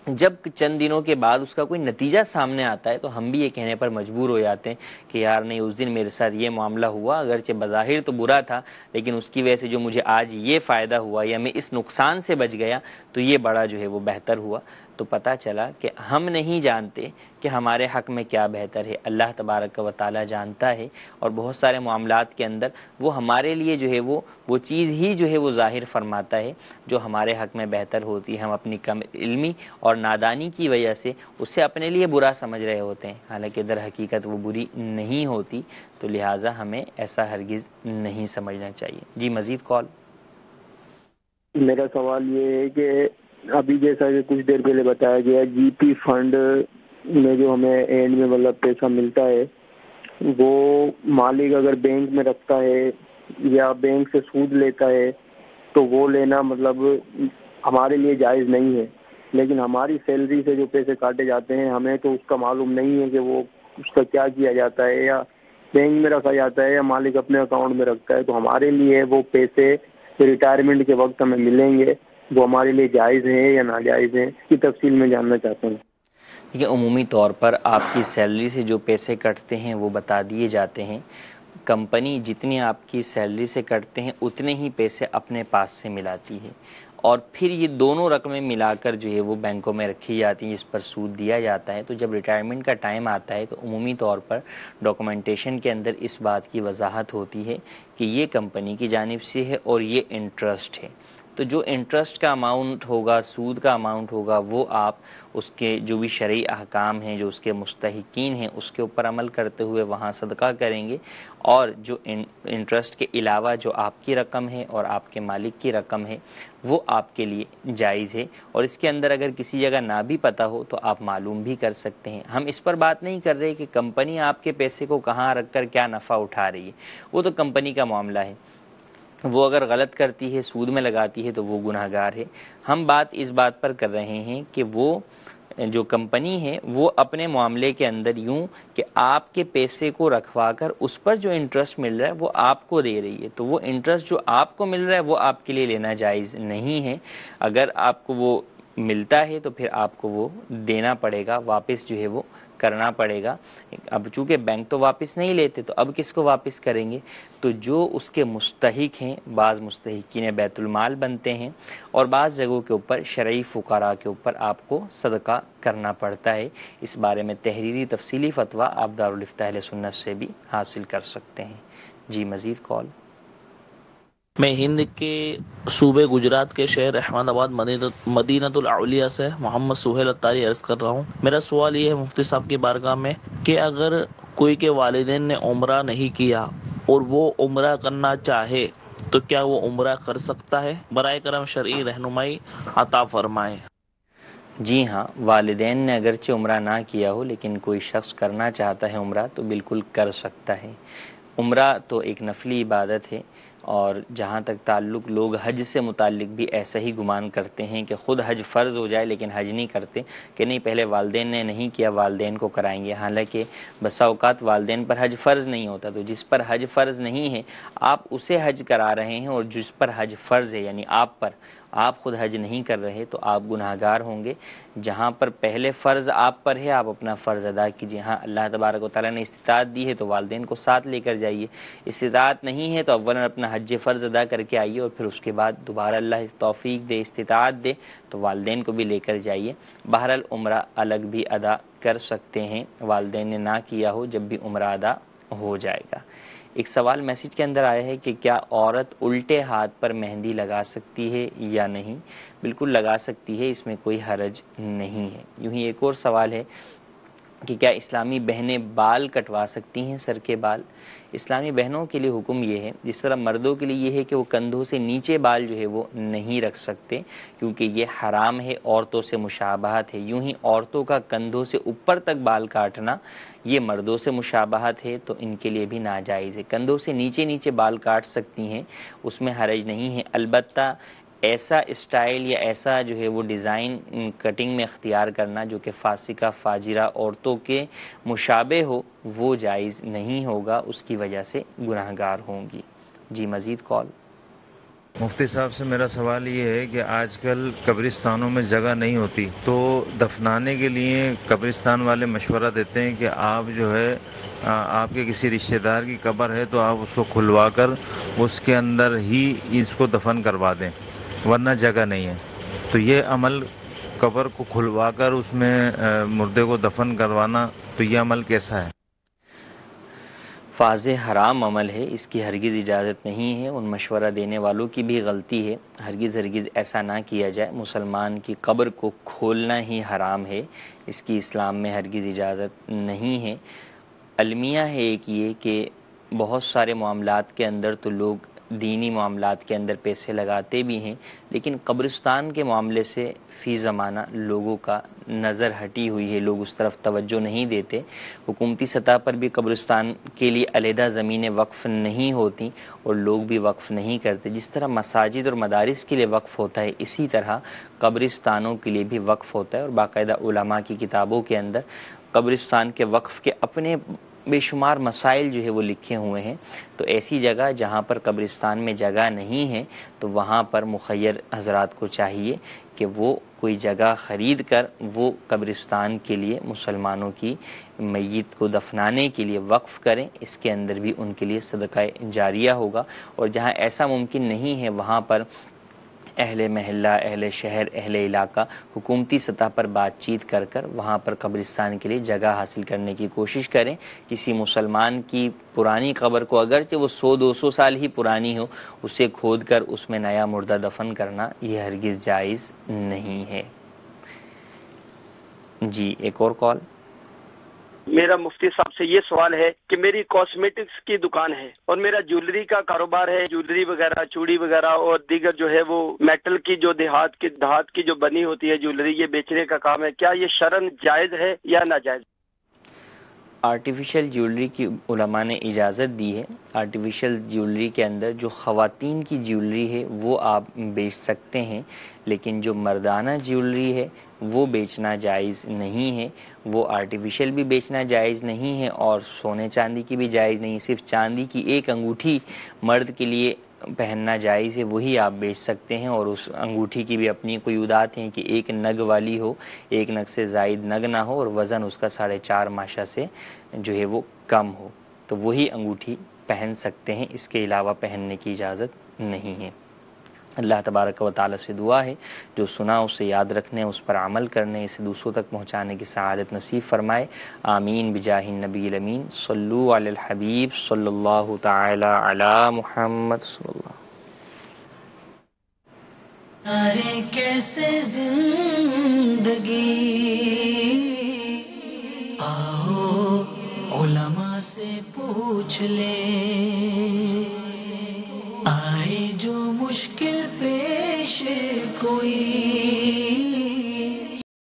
جب چند دنوں کے بعد اس کا کوئی نتیجہ سامنے آتا ہے تو ہم بھی یہ کہنے پر مجبور ہو جاتے ہیں کہ یار نہیں، اس دن میرے ساتھ یہ معاملہ ہوا، اگرچہ بظاہر تو برا تھا، لیکن اس کی وجہ سے جو مجھے آج یہ فائدہ ہوا یا میں اس نقصان سے بچ گیا، تو یہ بڑا جو ہے وہ بہتر ہوا۔ تو پتہ چلا کہ ہم نہیں جانتے کہ ہمارے حق میں کیا بہتر ہے، اللہ تبارک و تعالی جانتا ہے، اور بہت سارے معاملات کے اندر وہ ہمارے لیے جو ہے وہ چیز ہی جو ہے وہ ظاہر فرماتا ہے جو ہمارے حق میں بہتر ہوتی ہے۔ ہم اپنی کم علمی اور نادانی کی وجہ سے اسے اپنے لیے برا سمجھ رہے ہوتے ہیں، حالانکہ در حقیقت وہ بری نہیں ہوتی، تو لہٰذا ہمیں ایسا ہرگز نہیں سمجھنا چاہیے۔ جی مزید کال۔ میرا سوال یہ ہے کہ ابھی جیسا کہ کچھ دیر پہلے بتایا گیا، جی پی فنڈ میں جو ہمیں اینڈ میں مطلب پیسہ ملتا ہے، وہ مالک اگر بینک میں رکھتا ہے یا بینک سے سود لیتا ہے تو وہ لینا مطلب ہمارے لیے جائز نہیں ہے، لیکن ہماری سیلری سے جو پیسے کاٹے جاتے ہیں ہمیں تو اس کا معلوم نہیں ہے کہ وہ اس کا کیا کیا جاتا ہے، یا بینک میں رکھا جاتا ہے یا مالک اپنے اکاؤنٹ میں رکھتا ہے، تو ہمارے لیے وہ پیسے ریٹائرمنٹ کے وقت ہمیں ملیں گے، وہ ہمارے لیے جائز ہیں یا ناجائز ہیں، اس کی تفصیل میں جاننا چاہتا ہوں۔ یہ عمومی طور پر آپ کی سیلری سے جو پیسے کٹتے ہیں وہ بتا دیے جاتے ہیں۔ کمپنی جتنی آپ کی سیلری سے کٹتے ہیں اتنے ہی پیسے اپنے پاس سے ملاتی ہے، اور پھر یہ دونوں رقمیں ملا کر جو ہے وہ بینکوں میں رکھی جاتی ہیں، جس پر سود دیا جاتا ہے۔ تو جب ریٹائرمنٹ کا ٹائم آتا ہے تو عمومی طور پر ڈاکومنٹیشن کے اندر اس بات کی وضاحت ہوتی ہے کہ یہ کمپنی کی جانب سے ہے اور یہ انٹرسٹ ہے۔ تو جو انٹرسٹ کا اماؤنٹ ہوگا، سود کا اماؤنٹ ہوگا، وہ آپ اس کے جو بھی شرعی احکام ہیں، جو اس کے مستحقین ہیں، اس کے اوپر عمل کرتے ہوئے وہاں صدقہ کریں گے، اور جو انٹرسٹ کے علاوہ جو آپ کی رقم ہے اور آپ کے مالک کی رقم ہے وہ آپ کے لیے جائز ہے۔ اور اس کے اندر اگر کسی جگہ نہ بھی پتہ ہو تو آپ معلوم بھی کر سکتے ہیں۔ ہم اس پر بات نہیں کر رہے کہ کمپنی آپ کے پیسے کو کہاں رکھ کر کیا نفع اٹھا رہی ہے، وہ تو کمپنی کا معاملہ ہے، وہ اگر غلط کرتی ہے، سود میں لگاتی ہے تو وہ گناہ گار ہے۔ ہم بات اس بات پر کر رہے ہیں کہ وہ جو کمپنی ہے وہ اپنے معاملے کے اندر یوں کہ آپ کے پیسے کو رکھوا کر اس پر جو انٹرسٹ مل رہا ہے وہ آپ کو دے رہی ہے، تو وہ انٹرسٹ جو آپ کو مل رہا ہے وہ آپ کے لیے لینا جائز نہیں ہے۔ اگر آپ کو وہ ملتا ہے تو پھر آپ کو وہ دینا پڑے گا، واپس جو ہے وہ کرنا پڑے گا۔ اب چونکہ بینک تو واپس نہیں لیتے تو اب کس کو واپس کریں گے؟ تو جو اس کے مستحق ہیں، بعض مستحقین بیت المال بنتے ہیں، اور بعض جگہوں کے اوپر شرعی فقراء کے اوپر آپ کو صدقہ کرنا پڑتا ہے۔ اس بارے میں تحریری تفصیلی فتویٰ آپ دارالفتہ اہل سنت سے بھی حاصل کر سکتے ہیں۔ جی مزید کال۔ میں ہند کے صوبے گجرات کے شہر احمد آباد مدینۃ الاولیاء سے محمد سہیل اتاری عرض کر رہا ہوں۔ میرا سوال یہ ہے مفتی صاحب کی بارگاہ میں کہ اگر کوئی کے والدین نے عمرہ نہیں کیا اور وہ عمرہ کرنا چاہے تو کیا وہ عمرہ کر سکتا ہے؟ برائے کرم شرعی رہنمائی عطا فرمائیں۔ جی ہاں، والدین نے اگرچہ عمرہ نہ کیا ہو لیکن کوئی شخص کرنا چاہتا ہے عمرہ تو بالکل کر سکتا ہے۔ عمرہ تو ایک نفلی عبادت ہے، اور جہاں تک تعلق لوگ حج سے متعلق بھی ایسا ہی گمان کرتے ہیں کہ خود حج فرض ہو جائے لیکن حج نہیں کرتے، کہ نہیں پہلے والدین نے نہیں کیا والدین کو کرائیں گے، حالانکہ بسا اوقات والدین پر حج فرض نہیں ہوتا۔ تو جس پر حج فرض نہیں ہے آپ اسے حج کرا رہے ہیں، اور جس پر حج فرض ہے یعنی آپ پر، آپ خود حج نہیں کر رہے تو آپ گناہ گار ہوں گے۔ جہاں پر پہلے فرض آپ پر ہے آپ اپنا فرض ادا کیجیے۔ ہاں اللہ تبارک و تعالیٰ نے استطاعت دی ہے تو والدین کو ساتھ لے کر جائیے، استطاعت نہیں ہے تو اولا اپنا حج فرض ادا کر کے آئیے، اور پھر اس کے بعد دوبارہ اللہ توفیق دے، استطاعت دے تو والدین کو بھی لے کر جائیے۔ بہرحال عمرہ الگ بھی ادا کر سکتے ہیں، والدین نے نہ کیا ہو جب بھی عمرہ ادا ہو جائے گا۔ ایک سوال میسج کے اندر آیا ہے کہ کیا عورت الٹے ہاتھ پر مہندی لگا سکتی ہے یا نہیں؟ بالکل لگا سکتی ہے، اس میں کوئی حرج نہیں ہے۔ یوں ہی ایک اور سوال ہے کہ کیا اسلامی بہنیں بال کٹوا سکتی ہیں، سر کے بال؟ اسلامی بہنوں کے لیے حکم یہ ہے، جس طرح مردوں کے لیے یہ ہے کہ وہ کندھوں سے نیچے بال جو ہے وہ نہیں رکھ سکتے کیونکہ یہ حرام ہے، عورتوں سے مشابہت ہے۔ یوں ہی عورتوں کا کندھوں سے اوپر تک بال کاٹنا یہ مردوں سے مشابہت ہے تو ان کے لیے بھی ناجائز ہے۔ کندھوں سے نیچے نیچے بال کاٹ سکتی ہیں، اس میں حرج نہیں ہے، البتہ ایسا اسٹائل یا ایسا جو ہے وہ ڈیزائن کٹنگ میں اختیار کرنا جو کہ فاسقہ فاجرہ عورتوں کے مشابہ ہو وہ جائز نہیں ہوگا، اس کی وجہ سے گناہ گار ہوں گی۔ جی مزید کال۔ مفتی صاحب سے میرا سوال یہ ہے کہ آج کل قبرستانوں میں جگہ نہیں ہوتی تو دفنانے کے لیے قبرستان والے مشورہ دیتے ہیں کہ آپ جو ہے آپ کے کسی رشتہ دار کی قبر ہے تو آپ اس کو کھلوا کر اس کے اندر ہی اس کو دفن کروا دیں ورنہ جگہ نہیں ہے، تو یہ عمل قبر کو کھلوا کر اس میں مردے کو دفن کروانا، تو یہ عمل کیسا ہے؟ واضح حرام عمل ہے، اس کی ہرگز اجازت نہیں ہے، ان مشورہ دینے والوں کی بھی غلطی ہے، ہرگز ایسا نہ کیا جائے۔ مسلمان کی قبر کو کھولنا ہی حرام ہے، اس کی اسلام میں ہرگز اجازت نہیں ہے۔ المیہ ہے ایک یہ کہ بہت سارے معاملات کے اندر تو لوگ دینی معاملات کے اندر پیسے لگاتے بھی ہیں، لیکن قبرستان کے معاملے سے فی زمانہ لوگوں کا نظر ہٹی ہوئی ہے، لوگ اس طرف توجہ نہیں دیتے۔ حکومتی سطح پر بھی قبرستان کے لیے علیحدہ زمینیں وقف نہیں ہوتی اور لوگ بھی وقف نہیں کرتے۔ جس طرح مساجد اور مدارس کے لیے وقف ہوتا ہے اسی طرح قبرستانوں کے لیے بھی وقف ہوتا ہے، اور باقاعدہ علماء کی کتابوں کے اندر قبرستان کے وقف کے اپنے بے شمار مسائل جو ہے وہ لکھے ہوئے ہیں۔ تو ایسی جگہ جہاں پر قبرستان میں جگہ نہیں ہے تو وہاں پر مخیر حضرات کو چاہیے کہ وہ کوئی جگہ خرید کر وہ قبرستان کے لیے مسلمانوں کی میت کو دفنانے کے لیے وقف کریں، اس کے اندر بھی ان کے لیے صدقہ جاریہ ہوگا۔ اور جہاں ایسا ممکن نہیں ہے وہاں پر اہل محلہ، اہل شہر، اہل علاقہ حکومتی سطح پر بات چیت کر کر وہاں پر قبرستان کے لیے جگہ حاصل کرنے کی کوشش کریں۔ کسی مسلمان کی پرانی قبر کو اگرچہ وہ 100-200 سال ہی پرانی ہو، اسے کھود کر اس میں نیا مردہ دفن کرنا یہ ہرگز جائز نہیں ہے۔ جی ایک اور کال۔ میرا مفتی صاحب سے یہ سوال ہے کہ میری کاسمیٹکس کی دکان ہے اور میرا جیولری کا کاروبار ہے، جیولری وغیرہ، چوڑی وغیرہ اور دیگر جو ہے وہ میٹل کی جو دھات کی جو بنی ہوتی ہے جیولری، یہ بیچنے کا کام ہے، کیا یہ شرعاً جائز ہے یا ناجائز؟ آرٹیفیشل جیولری کی علماء نے اجازت دی ہے۔ آرٹیفیشل جیولری کے اندر جو خواتین کی جیولری ہے وہ آپ بیچ سکتے ہیں، لیکن جو مردانہ جیولری ہے وہ بیچنا جائز نہیں ہے۔ وہ آرٹیفیشل بھی بیچنا جائز نہیں ہے اور سونے چاندی کی بھی جائز نہیں، صرف چاندی کی ایک انگوٹھی مرد کے لیے پہننا جائز ہے، وہی آپ بیچ سکتے ہیں، اور اس انگوٹھی کی بھی اپنی قیودات ہیں کہ ایک نگ والی ہو، ایک نگ سے زائد نگ نہ ہو، اور وزن اس کا 4.5 ماشا سے جو ہے وہ کم ہو، تو وہی انگوٹھی پہن سکتے ہیں، اس کے علاوہ پہننے کی اجازت نہیں ہے۔ اللہ تبارک و تعالی سے دعا ہے جو سنا اسے یاد رکھنے، اس پر عمل کرنے، اسے دوسروں تک پہنچانے کی سعادت نصیب فرمائے۔ آمین بجاہ النبی الامین۔ صلو علی الحبیب صلی اللہ تعالی علی محمد صلی اللہ۔ ارے کیسے زندگی، آؤ علماء سے پوچھ لیں۔